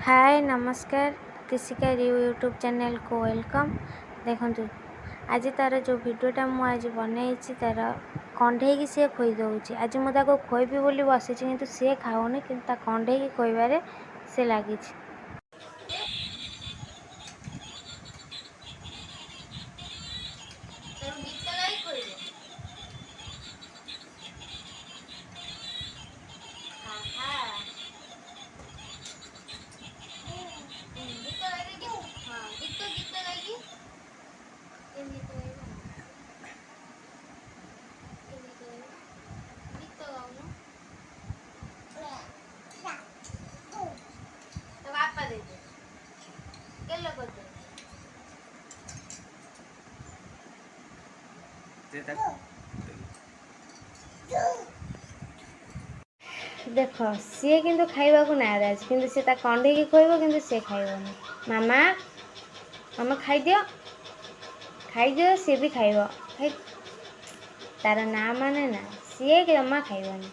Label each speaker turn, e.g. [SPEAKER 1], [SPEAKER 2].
[SPEAKER 1] हाय नमस्कार कृषिका YouTube channel को welcome. देखु आज तार जो भिडटा मुझे बनई तार कंडे की सी खोई दौर आज मुझे खोबी बोली बसी कि सी खाऊनी कि कंडे की खोबार से लगी। देख सी कि खावा को नाराज कि कंडे की खोब कि सी खाइबनी। मामा मामा खाईदियो सी भी खाइब तार ना माने ना सी जमा खाइबनी।